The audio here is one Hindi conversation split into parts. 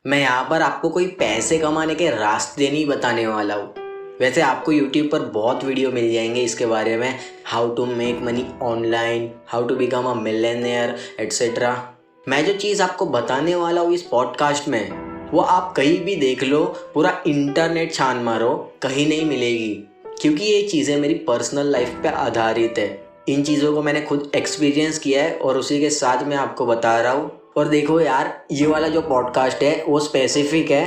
मैं यहाँ पर आपको कोई पैसे कमाने के रास्ते नहीं बताने वाला हूँ। वैसे आपको यूट्यूब पर बहुत वीडियो मिल जाएंगे इसके बारे में, how to make money online, how to become a millionaire etcetera. मैं जो चीज़ आपको बताने वाला हूँ इस पॉडकास्ट में, वो आप कहीं भी देख लो, पूरा इंटरनेट छान मारो, कहीं नहीं मिलेगी। क्योंकि ये चीज़ें मेरी पर्सनल लाइफ पे आधारित है। इन चीज़ों को मैंने खुद एक्सपीरियंस किया है और उसी के साथ मैं आपको बता रहा हूँ। और देखो यार, ये वाला जो पॉडकास्ट है वो स्पेसिफिक है,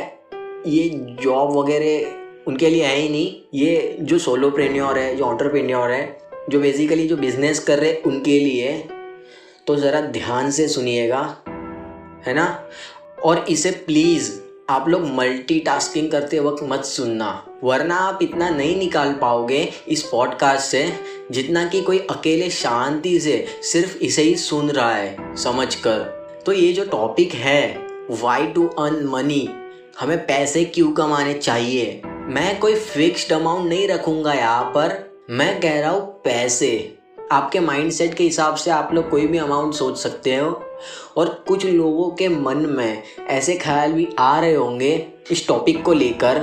ये जॉब वगैरह उनके लिए है ही नहीं। ये जो सोलोप्रेन्योर है, जो एंटरप्रेन्योर है, जो बेसिकली जो बिजनेस कर रहे हैं उनके लिए है। तो ज़रा ध्यान से सुनिएगा, है ना। और इसे प्लीज़ आप लोग मल्टीटास्किंग करते वक्त मत सुनना, वरना आप इतना नहीं निकाल पाओगे इस पॉडकास्ट से जितना कि कोई अकेले शांति से सिर्फ इसे ही सुन रहा है समझ कर। तो ये जो टॉपिक है, वाई टू अर्न मनी, हमें पैसे क्यों कमाने चाहिए, मैं कोई फिक्स्ड अमाउंट नहीं रखूँगा यहाँ पर। मैं कह रहा हूँ पैसे, आपके माइंडसेट के हिसाब से आप लोग कोई भी अमाउंट सोच सकते हो। और कुछ लोगों के मन में ऐसे ख्याल भी आ रहे होंगे इस टॉपिक को लेकर,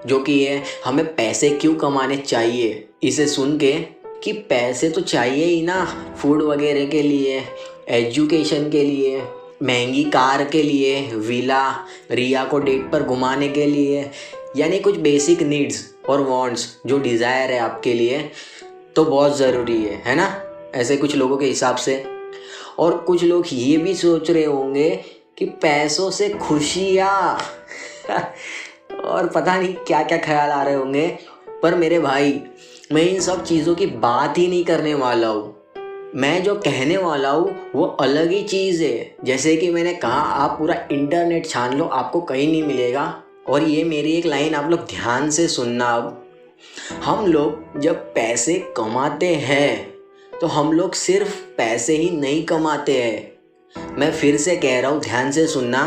जो कि ये हमें पैसे क्यों कमाने चाहिए, इसे सुन के कि पैसे तो चाहिए ही ना, फूड वगैरह के लिए, एजुकेशन के लिए, महंगी कार के लिए, विला, रिया को डेट पर घुमाने के लिए, यानी कुछ बेसिक नीड्स और वांट्स जो डिज़ायर है आपके लिए, तो बहुत ज़रूरी है ना, ऐसे कुछ लोगों के हिसाब से। और कुछ लोग ये भी सोच रहे होंगे कि पैसों से खुशियाँ और पता नहीं क्या क्या ख्याल आ रहे होंगे। पर मेरे भाई, मैं इन सब चीज़ों की बात ही नहीं करने वाला हूँ। मैं जो कहने वाला हूँ वो अलग ही चीज़ है। जैसे कि मैंने कहा, आप पूरा इंटरनेट छान लो, आपको कहीं नहीं मिलेगा। और ये मेरी एक लाइन आप लोग ध्यान से सुनना। अब हम लोग जब पैसे कमाते हैं तो हम लोग सिर्फ पैसे ही नहीं कमाते हैं। मैं फिर से कह रहा हूँ, ध्यान से सुनना।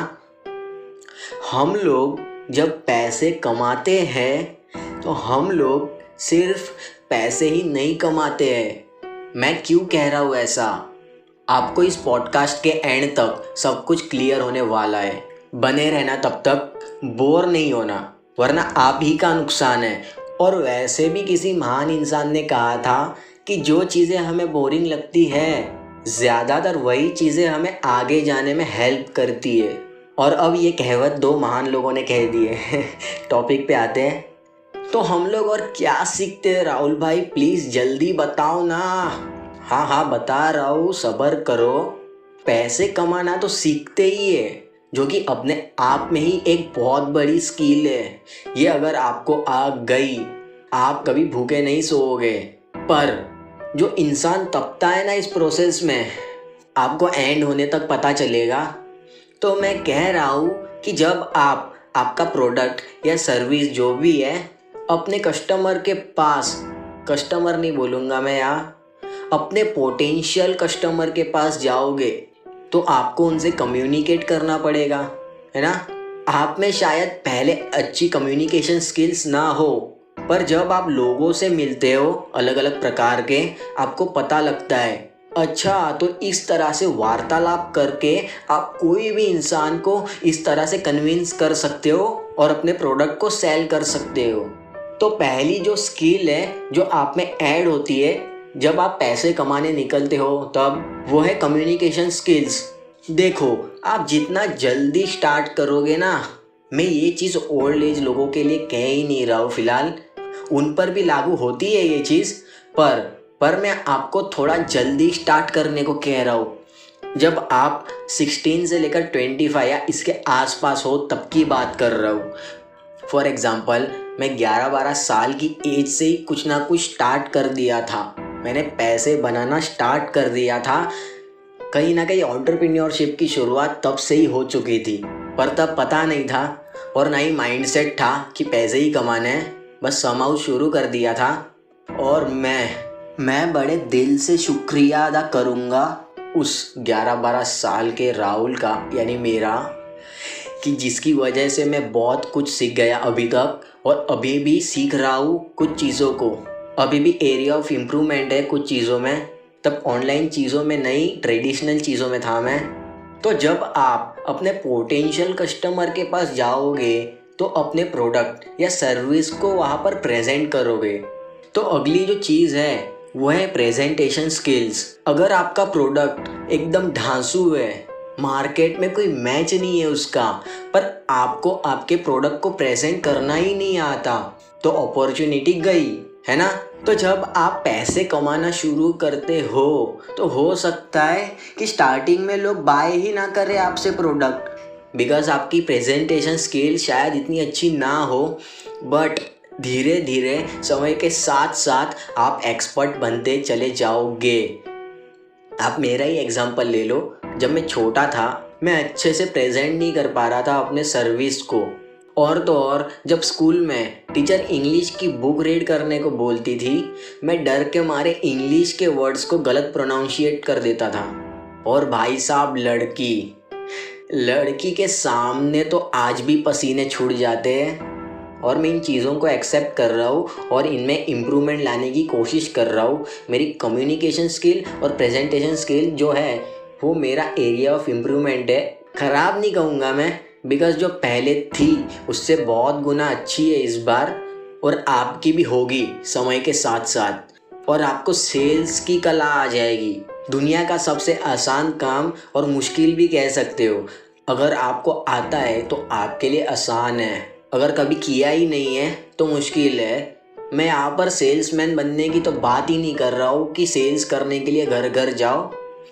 हम लोग जब पैसे कमाते हैं तो हम लोग सिर्फ पैसे ही नहीं कमाते हैं। मैं क्यों कह रहा हूँ ऐसा, आपको इस पॉडकास्ट के एंड तक सब कुछ क्लियर होने वाला है। बने रहना तब तक, बोर नहीं होना, वरना आप ही का नुकसान है। और वैसे भी किसी महान इंसान ने कहा था कि जो चीज़ें हमें बोरिंग लगती है, ज़्यादातर वही चीज़ें हमें आगे जाने में हेल्प करती है। और अब ये कहावत दो महान लोगों ने कह दी है। टॉपिक पे आते हैं। तो हम लोग और क्या सीखते हैं राहुल भाई, प्लीज़ जल्दी बताओ ना। हाँ हाँ बता रहा हूँ, सब्र करो। पैसे कमाना तो सीखते ही है, जो कि अपने आप में ही एक बहुत बड़ी स्किल है। ये अगर आपको आ गई, आप कभी भूखे नहीं सोओगे। पर जो इंसान तपता है ना इस प्रोसेस में, आपको एंड होने तक पता चलेगा। तो मैं कह रहा हूँ कि जब आप आपका प्रोडक्ट या सर्विस जो भी है अपने कस्टमर के पास, कस्टमर नहीं बोलूँगा मैं यहाँ, अपने पोटेंशियल कस्टमर के पास जाओगे, तो आपको उनसे कम्युनिकेट करना पड़ेगा, है ना। आप में शायद पहले अच्छी कम्युनिकेशन स्किल्स ना हो, पर जब आप लोगों से मिलते हो अलग अलग प्रकार के, आपको पता लगता है अच्छा, तो इस तरह से वार्तालाप करके आप कोई भी इंसान को इस तरह से कन्विंस कर सकते हो और अपने प्रोडक्ट को सेल कर सकते हो। तो पहली जो स्किल है जो आप में ऐड होती है जब आप पैसे कमाने निकलते हो, तब वो है कम्युनिकेशन स्किल्स। देखो, आप जितना जल्दी स्टार्ट करोगे ना, मैं ये चीज़ ओल्ड एज लोगों के लिए कह ही नहीं रहा हूँ फिलहाल, उन पर भी लागू होती है ये चीज़, पर मैं आपको थोड़ा जल्दी स्टार्ट करने को कह रहा हूँ। जब आप 16 से लेकर 25 या इसके आसपास हो तब की बात कर रहा हूँ। फॉर एग्ज़ाम्पल, मैं 11-12 साल की एज से ही कुछ ना कुछ स्टार्ट कर दिया था। मैंने पैसे बनाना स्टार्ट कर दिया था। कहीं ना कहीं एंटरप्रेन्योरशिप की शुरुआत तब से ही हो चुकी थी, पर तब पता नहीं था और ना ही माइंडसेट था कि पैसे ही कमाने हैं, बस समाउ शुरू कर दिया था। और मैं बड़े दिल से शुक्रिया अदा करूँगा उस 11-12 साल के राहुल का, यानी मेरा, कि जिसकी वजह से मैं बहुत कुछ सीख गया अभी तक, और अभी भी सीख रहा हूँ कुछ चीज़ों को। अभी भी एरिया ऑफ इम्प्रूवमेंट है कुछ चीज़ों में। तब ऑनलाइन चीज़ों में नहीं, ट्रेडिशनल चीज़ों में था मैं। तो जब आप अपने पोटेंशियल कस्टमर के पास जाओगे तो अपने प्रोडक्ट या सर्विस को वहाँ पर प्रेजेंट करोगे। तो अगली जो चीज़ है वो है प्रेजेंटेशन स्किल्स। अगर आपका प्रोडक्ट एकदम धांसू है, मार्केट में कोई मैच नहीं है उसका, पर आपको आपके प्रोडक्ट को प्रेजेंट करना ही नहीं आता, तो अपॉर्चुनिटी गई, है ना। तो जब आप पैसे कमाना शुरू करते हो तो हो सकता है कि स्टार्टिंग में लोग बाय ही ना करें आपसे प्रोडक्ट, बिकॉज आपकी प्रेजेंटेशन स्किल शायद इतनी अच्छी ना हो। बट धीरे धीरे समय के साथ साथ आप एक्सपर्ट बनते चले जाओगे। आप मेरा ही एग्जांपल ले लो। जब मैं छोटा था मैं अच्छे से प्रेजेंट नहीं कर पा रहा था अपने सर्विस को, और तो और जब स्कूल में टीचर इंग्लिश की बुक रीड करने को बोलती थी, मैं डर के मारे इंग्लिश के वर्ड्स को गलत प्रोनाउंशिएट कर देता था। और भाई साहब, लड़की के सामने तो आज भी पसीने छूट जाते हैं। और मैं इन चीज़ों को एक्सेप्ट कर रहा हूँ और इनमें इम्प्रूवमेंट लाने की कोशिश कर रहा हूँ। मेरी कम्युनिकेशन स्किल और प्रेजेंटेशन स्किल जो है वो मेरा एरिया ऑफ इम्प्रूवमेंट है। ख़राब नहीं कहूँगा मैं, बिकॉज जो पहले थी उससे बहुत गुना अच्छी है इस बार, और आपकी भी होगी समय के साथ साथ। और आपको सेल्स की कला आ जाएगी, दुनिया का सबसे आसान काम और मुश्किल भी कह सकते हो। अगर आपको आता है तो आपके लिए आसान है, अगर कभी किया ही नहीं है तो मुश्किल है। मैं यहाँ पर सेल्समैन बनने की तो बात ही नहीं कर रहा हूँ कि सेल्स करने के लिए घर घर जाओ।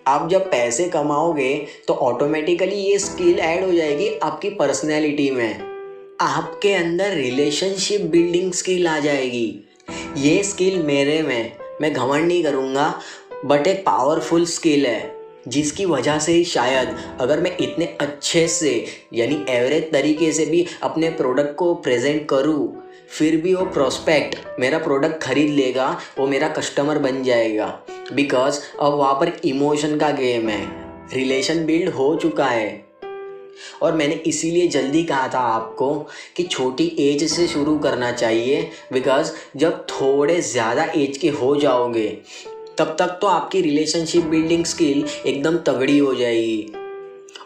आप जब पैसे कमाओगे तो ऑटोमेटिकली ये स्किल ऐड हो जाएगी आपकी पर्सनैलिटी में। आपके अंदर रिलेशनशिप बिल्डिंग स्किल आ जाएगी। ये स्किल मेरे में, मैं घमंड नहीं करूँगा, बट एक पावरफुल स्किल है, जिसकी वजह से ही शायद अगर मैं इतने अच्छे से यानी एवरेज तरीके से भी अपने प्रोडक्ट को प्रेजेंट करूँ, फिर भी वो प्रोस्पेक्ट मेरा प्रोडक्ट खरीद लेगा, वो मेरा कस्टमर बन जाएगा। बिकॉज अब वहाँ पर इमोशन का गेम है, रिलेशन बिल्ड हो चुका है। और मैंने इसीलिए जल्दी कहा था आपको कि छोटी एज से शुरू करना चाहिए, बिकॉज जब थोड़े ज़्यादा एज के हो जाओगे तब तक तो आपकी रिलेशनशिप बिल्डिंग स्किल एकदम तगड़ी हो जाएगी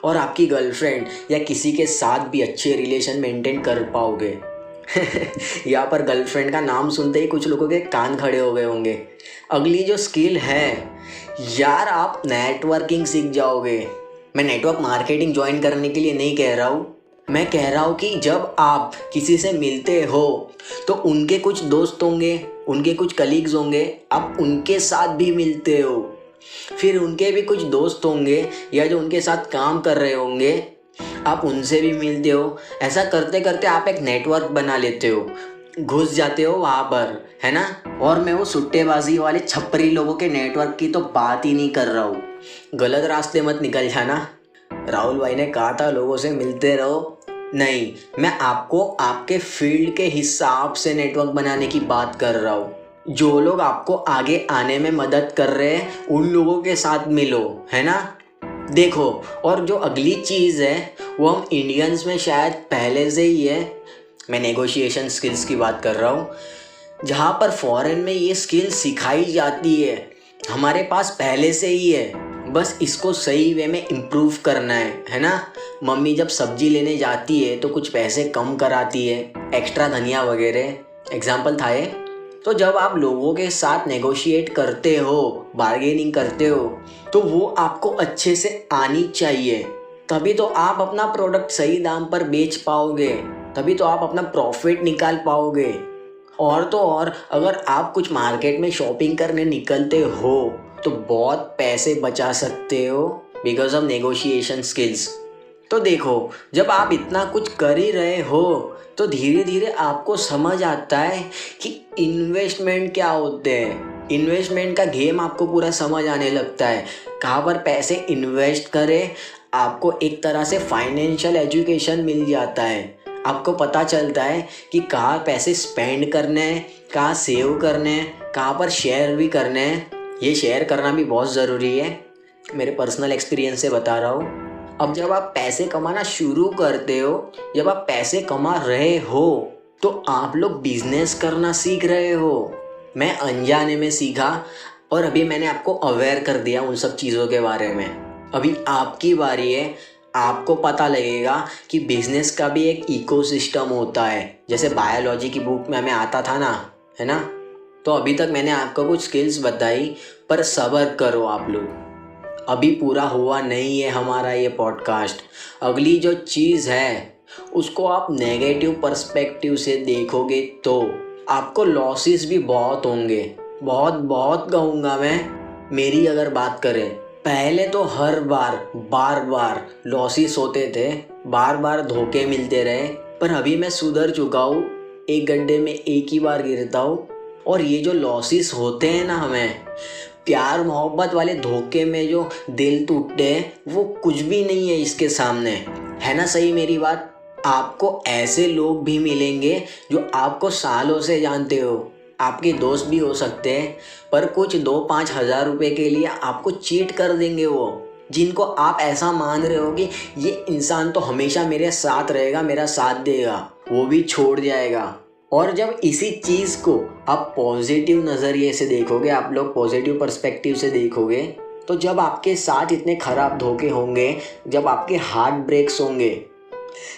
और आपकी गर्लफ्रेंड या किसी के साथ भी अच्छे रिलेशन मेंटेन कर पाओगे। यहाँ पर गर्लफ्रेंड का नाम सुनते ही कुछ लोगों के कान खड़े हो गए होंगे। अगली जो स्किल है यार, आप नेटवर्किंग सीख जाओगे। मैं नेटवर्क मार्केटिंग ज्वाइन करने के लिए नहीं कह रहा हूँ, मैं कह रहा हूँ कि जब आप किसी से मिलते हो तो उनके कुछ दोस्त होंगे, उनके कुछ कलीग्स होंगे, आप उनके साथ भी मिलते हो, फिर उनके भी कुछ दोस्त होंगे या जो उनके साथ काम कर रहे होंगे, आप उनसे भी मिलते हो। ऐसा करते करते आप एक नेटवर्क बना लेते हो, घुस जाते हो वहाँ पर, है ना। और मैं वो सुट्टेबाजी वाले छपरी लोगों के नेटवर्क की तो बात ही नहीं कर रहा हूँ। गलत रास्ते मत निकल जाना। राहुल भाई ने कहा था लोगों से मिलते रहो, नहीं, मैं आपको आपके फील्ड के हिसाब से नेटवर्क बनाने की बात कर रहा हूँ। जो लोग आपको आगे आने में मदद कर रहे हैं उन लोगों के साथ मिलो, है ना। देखो, और जो अगली चीज़ है वो हम इंडियंस में शायद पहले से ही है, मैं नेगोशिएशन स्किल्स की बात कर रहा हूँ। जहाँ पर फॉरेन में ये स्किल सिखाई जाती है, हमारे पास पहले से ही है, बस इसको सही वे में इम्प्रूव करना है ना। मम्मी जब सब्जी लेने जाती है तो कुछ पैसे कम कराती है, एक्स्ट्रा धनिया वगैरह, एग्जाम्पल था ये। तो जब आप लोगों के साथ नेगोशिएट करते हो, बार्गेनिंग करते हो, तो वो आपको अच्छे से आनी चाहिए, तभी तो आप अपना प्रोडक्ट सही दाम पर बेच पाओगे, तभी तो आप अपना प्रॉफिट निकाल पाओगे। और तो और अगर आप कुछ मार्केट में शॉपिंग करने निकलते हो तो बहुत पैसे बचा सकते हो बिकॉज ऑफ नेगोशिएशन स्किल्स। तो देखो, जब आप इतना कुछ कर ही रहे हो तो धीरे धीरे आपको समझ आता है कि इन्वेस्टमेंट क्या होते हैं। इन्वेस्टमेंट का गेम आपको पूरा समझ आने लगता है, कहाँ पर पैसे इन्वेस्ट करें। आपको एक तरह से फाइनेंशियल एजुकेशन मिल जाता है, आपको पता चलता है कि कहाँ पैसे स्पेंड करने हैं, कहाँ सेव करने हैं, कहाँ पर शेयर भी करने हैं। ये शेयर करना भी बहुत ज़रूरी है, मेरे पर्सनल एक्सपीरियंस से बता रहा हूँ। अब जब आप पैसे कमाना शुरू करते हो, जब आप पैसे कमा रहे हो, तो आप लोग बिजनेस करना सीख रहे हो। मैं अनजाने में सीखा और अभी मैंने आपको अवेयर कर दिया उन सब चीज़ों के बारे में। अभी आपकी बारी है। आपको पता लगेगा कि बिजनेस का भी एक इकोसिस्टम होता है, जैसे बायोलॉजी की बुक में हमें आता था ना, है ना। तो अभी तक मैंने आपको कुछ स्किल्स बताई, पर सब्र करो आप लोग, अभी पूरा हुआ नहीं है हमारा ये पॉडकास्ट। अगली जो चीज़ है उसको आप नेगेटिव पर्सपेक्टिव से देखोगे तो आपको लॉसेस भी बहुत होंगे, बहुत बहुत कहूँगा मैं। मेरी अगर बात करें, पहले तो हर बार बार लॉसेस होते थे, बार बार धोखे मिलते रहे, पर अभी मैं सुधर चुका हूँ। एक गड्ढे में एक ही बार गिरता हूँ। और ये जो लॉसेस होते हैं ना, हमें प्यार मोहब्बत वाले धोखे में जो दिल टूटते हैं, वो कुछ भी नहीं है इसके सामने, है ना। सही मेरी बात। आपको ऐसे लोग भी मिलेंगे जो आपको सालों से जानते हो, आपके दोस्त भी हो सकते हैं, पर कुछ 2-5 हज़ार रुपये के लिए आपको चीट कर देंगे। वो जिनको आप ऐसा मान रहे हो कि ये इंसान तो हमेशा मेरे साथ रहेगा, मेरा साथ देगा, वो भी छोड़ जाएगा। और जब इसी चीज़ को आप पॉजिटिव नज़रिए से देखोगे, आप लोग पॉजिटिव पर्सपेक्टिव से देखोगे, तो जब आपके साथ इतने ख़राब धोखे होंगे, जब आपके हार्ट ब्रेक्स होंगे,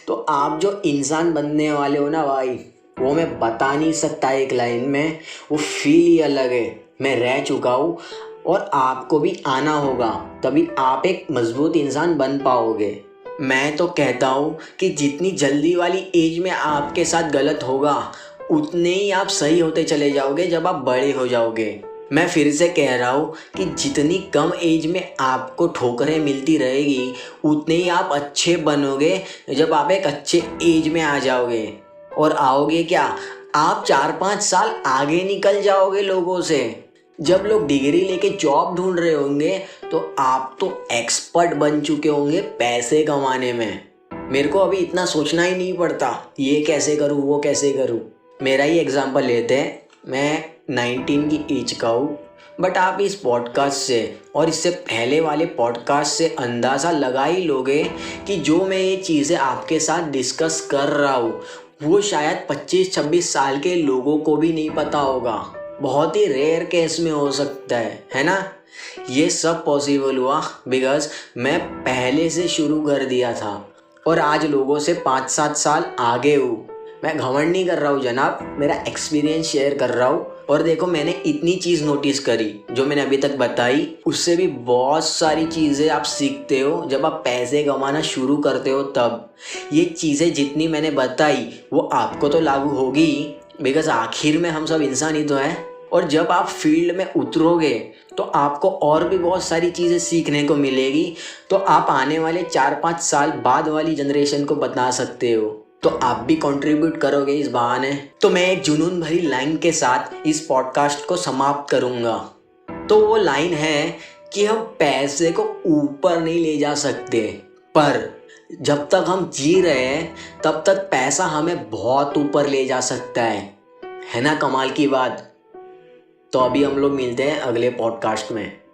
तो आप जो इंसान बनने वाले हो ना भाई, वो मैं बता नहीं सकता एक लाइन में। वो फील ही अलग है। मैं रह चुका हूँ और आपको भी आना होगा, तभी आप एक मजबूत इंसान बन पाओगे। मैं तो कहता हूँ कि जितनी जल्दी वाली एज में आपके साथ गलत होगा, उतने ही आप सही होते चले जाओगे जब आप बड़े हो जाओगे। मैं फिर से कह रहा हूँ कि जितनी कम एज में आपको ठोकरें मिलती रहेगी, उतने ही आप अच्छे बनोगे जब आप एक अच्छे एज में आ जाओगे। और आओगे क्या, आप 4-5 साल आगे निकल जाओगे लोगों से। जब लोग डिग्री लेके जॉब ढूंढ रहे होंगे, तो आप तो एक्सपर्ट बन चुके होंगे पैसे कमाने में। मेरे को अभी इतना सोचना ही नहीं पड़ता, ये कैसे करूँ वो कैसे करूँ। मेरा ही एग्जांपल लेते हैं। मैं 19 की एज का हूँ, बट आप इस पॉडकास्ट से और इससे पहले वाले पॉडकास्ट से अंदाज़ा लगा ही लोगे कि जो मैं ये चीज़ें आपके साथ डिस्कस कर रहा हूँ, वो शायद 25-26 साल के लोगों को भी नहीं पता होगा। बहुत ही रेयर केस में हो सकता है ना। ये सब पॉसिबल हुआ बिकॉज मैं पहले से शुरू कर दिया था और आज लोगों से 5-7 साल आगे हूँ। मैं घमंड नहीं कर रहा हूँ जनाब, मेरा एक्सपीरियंस शेयर कर रहा हूँ। और देखो, मैंने इतनी चीज़ नोटिस करी जो मैंने अभी तक बताई, उससे भी बहुत सारी चीज़ें आप सीखते हो जब आप पैसे कमाना शुरू करते हो। तब ये चीज़ें जितनी मैंने बताई वो आपको तो लागू होगी, बिकॉज आखिर में हम सब इंसान ही तो हैं। और जब आप फील्ड में उतरोगे तो आपको और भी बहुत सारी चीज़ें सीखने को मिलेगी, तो आप आने वाले 4-5 साल बाद वाली जनरेशन को बता सकते हो, तो आप भी कंट्रीब्यूट करोगे इस बहाने। तो मैं एक जुनून भरी लाइन के साथ इस पॉडकास्ट को समाप्त करूँगा। तो वो लाइन है कि हम पैसे को ऊपर नहीं ले जा सकते, पर जब तक हम जी रहे हैं तब तक पैसा हमें बहुत ऊपर ले जा सकता है ना। कमाल की बात। तो अभी हम लोग मिलते हैं अगले पॉडकास्ट में।